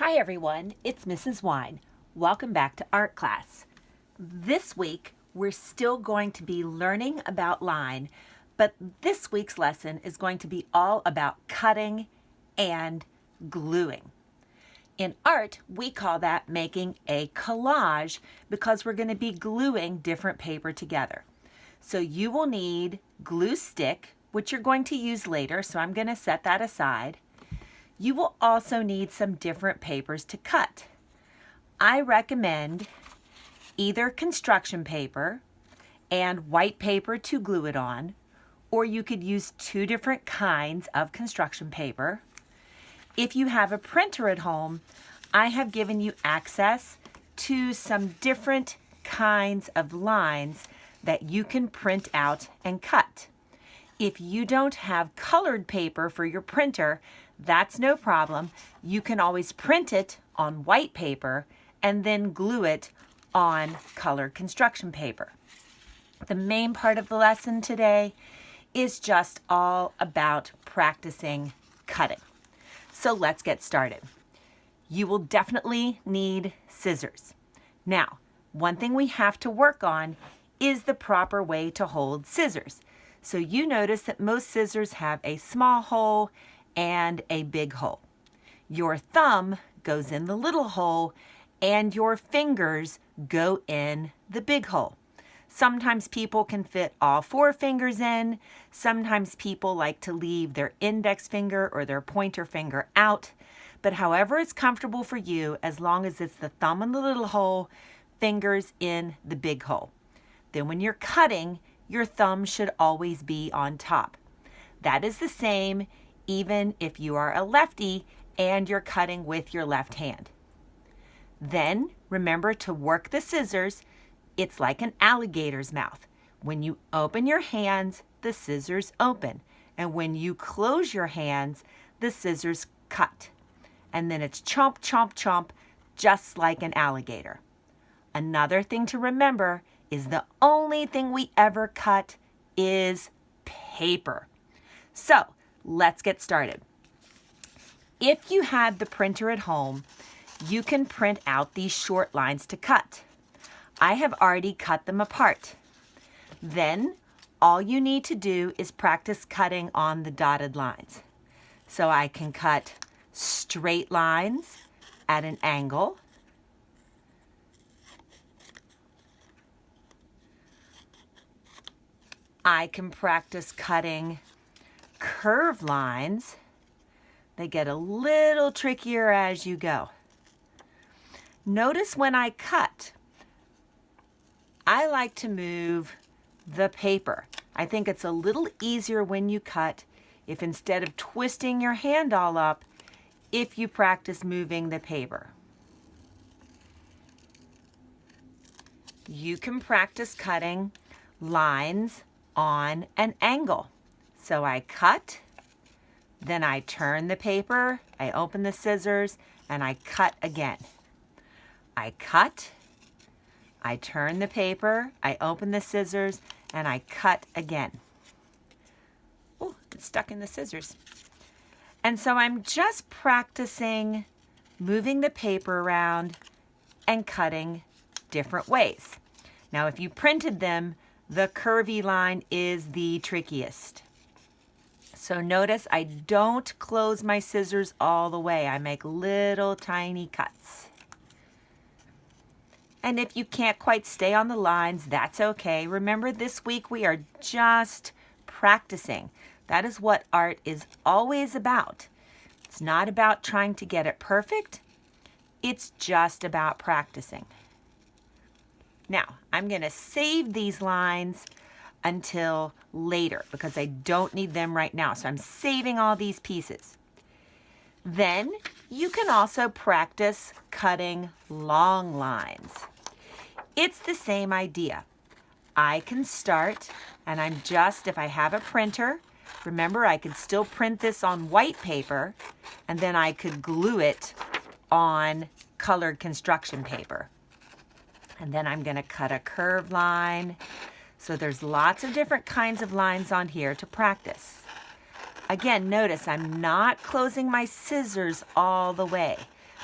Hi everyone, it's Mrs. Wine. Welcome back to art class. This week we're still going to be learning about line, but this week's lesson is going to be all about cutting and gluing. In art, we call that making a collage because we're going to be gluing different paper together. So you will need glue stick, which you're going to use later, so I'm going to set that aside. You will also need some different papers to cut. I recommend either construction paper and white paper to glue it on, or you could use two different kinds of construction paper. If you have a printer at home, I have given you access to some different kinds of lines that you can print out and cut. If you don't have colored paper for your printer, that's no problem. You can always print it on white paper and then glue it on colored construction paper. The main part of the lesson today is just all about practicing cutting. So let's get started. You will definitely need scissors. Now, one thing we have to work on is the proper way to hold scissors. So you notice that most scissors have a small hole and a big hole. Your thumb goes in the little hole and your fingers go in the big hole. Sometimes people can fit all four fingers in. Sometimes people like to leave their index finger or their pointer finger out. But however it's comfortable for you, as long as it's the thumb in the little hole, fingers in the big hole. Then when you're cutting, your thumb should always be on top. That is the same even if you are a lefty and you're cutting with your left hand. Then remember to work the scissors. It's like an alligator's mouth. When you open your hands, the scissors open. And when you close your hands, the scissors cut. And then it's chomp, chomp, chomp, just like an alligator. Another thing to remember is the only thing we ever cut is paper. So let's get started. If you have the printer at home, you can print out these short lines to cut. I have already cut them apart. Then all you need to do is practice cutting on the dotted lines. So I can cut straight lines at an angle. I can practice cutting curved lines. They get a little trickier as you go. Notice when I cut, I like to move the paper. I think it's a little easier when you cut if instead of twisting your hand all up, if you practice moving the paper. You can practice cutting lines on an angle. So I cut, then I turn the paper, I open the scissors, and I cut again. I cut, I turn the paper, I open the scissors, and I cut again. Oh, it's stuck in the scissors. And so I'm just practicing moving the paper around and cutting different ways. Now, if you printed them, the curvy line is the trickiest. So notice I don't close my scissors all the way. I make little tiny cuts. And if you can't quite stay on the lines, that's okay. Remember, this week we are just practicing. That is what art is always about. It's not about trying to get it perfect. It's just about practicing. Now, I'm going to save these lines until later because I don't need them right now. So I'm saving all these pieces. Then you can also practice cutting long lines. It's the same idea. I can start, and if I have a printer, remember I could still print this on white paper, and then I could glue it on colored construction paper. And then I'm going to cut a curved line. So there's lots of different kinds of lines on here to practice. Again, notice I'm not closing my scissors all the way.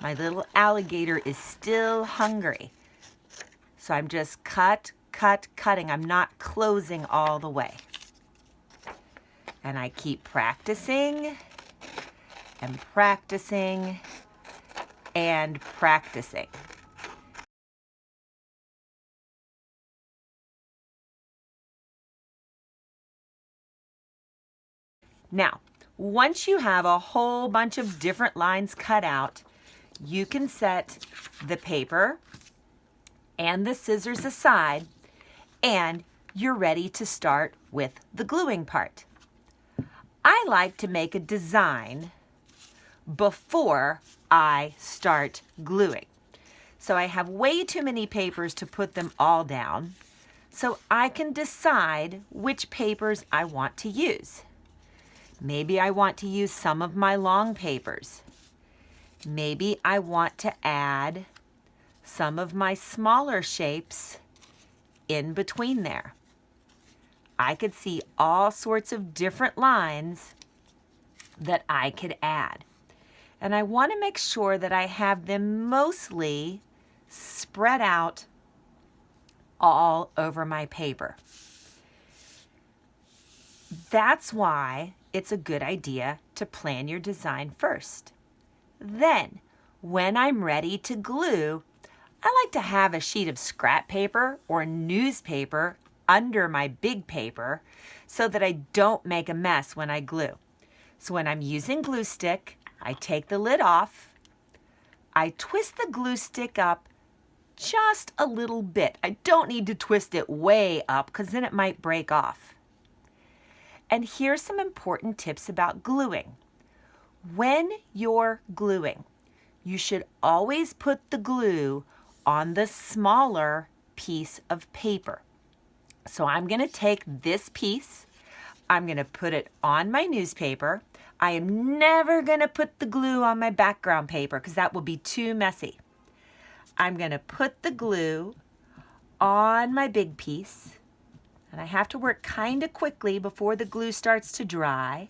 My little alligator is still hungry. So I'm just cutting. I'm not closing all the way. And I keep practicing and practicing and practicing. Now, once you have a whole bunch of different lines cut out, you can set the paper and the scissors aside, and you're ready to start with the gluing part. I like to make a design before I start gluing. So I have way too many papers to put them all down, so I can decide which papers I want to use. Maybe I want to use some of my long papers. Maybe I want to add some of my smaller shapes in between there. I could see all sorts of different lines that I could add. And I want to make sure that I have them mostly spread out all over my paper. That's why it's a good idea to plan your design first. Then, when I'm ready to glue, I like to have a sheet of scrap paper or newspaper under my big paper so that I don't make a mess when I glue. So when I'm using glue stick, I take the lid off, I twist the glue stick up just a little bit. I don't need to twist it way up because then it might break off. And here's some important tips about gluing. When you're gluing, you should always put the glue on the smaller piece of paper. So I'm going to take this piece, I'm going to put it on my newspaper. I am never going to put the glue on my background paper because that will be too messy. I'm going to put the glue on my big piece, and I have to work kind of quickly before the glue starts to dry.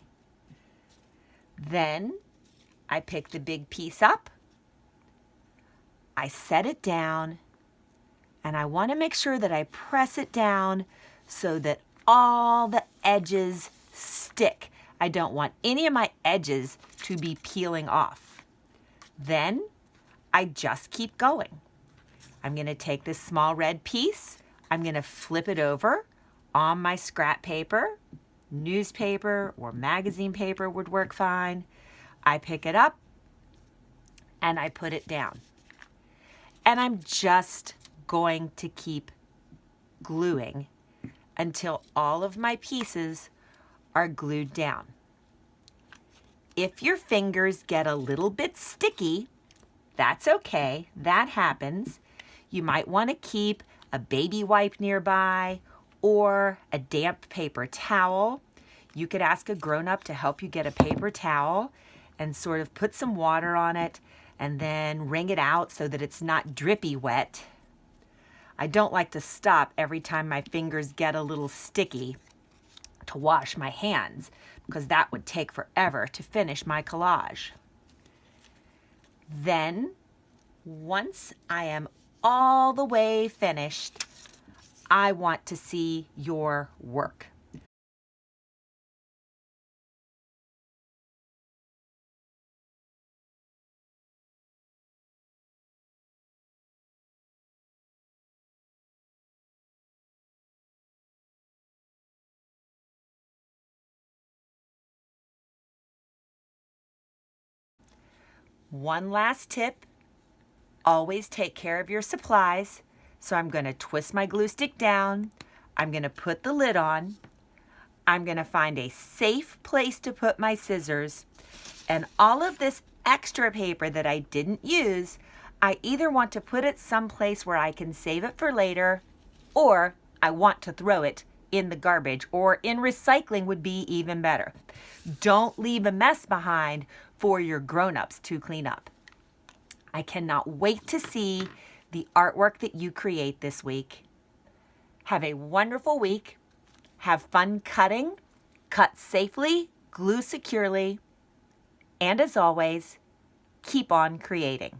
Then I pick the big piece up, I set it down, and I want to make sure that I press it down so that all the edges stick. I don't want any of my edges to be peeling off. Then I just keep going. I'm going to take this small red piece, I'm going to flip it over on my scrap paper, newspaper or magazine paper would work fine. I pick it up and I put it down. And I'm just going to keep gluing until all of my pieces are glued down. If your fingers get a little bit sticky, that's okay, that happens. You might want to keep a baby wipe nearby or a damp paper towel. You could ask a grown-up to help you get a paper towel and sort of put some water on it and then wring it out so that it's not drippy wet. I don't like to stop every time my fingers get a little sticky to wash my hands because that would take forever to finish my collage. Then, once I am all the way finished, I want to see your work. One last tip, always take care of your supplies. So I'm going to twist my glue stick down, I'm going to put the lid on, I'm going to find a safe place to put my scissors, and all of this extra paper that I didn't use, I either want to put it someplace where I can save it for later, or I want to throw it in the garbage, or in recycling would be even better. Don't leave a mess behind for your grown-ups to clean up. I cannot wait to see the artwork that you create this week. Have a wonderful week. Have fun cutting. Cut safely, glue securely, and as always, keep on creating.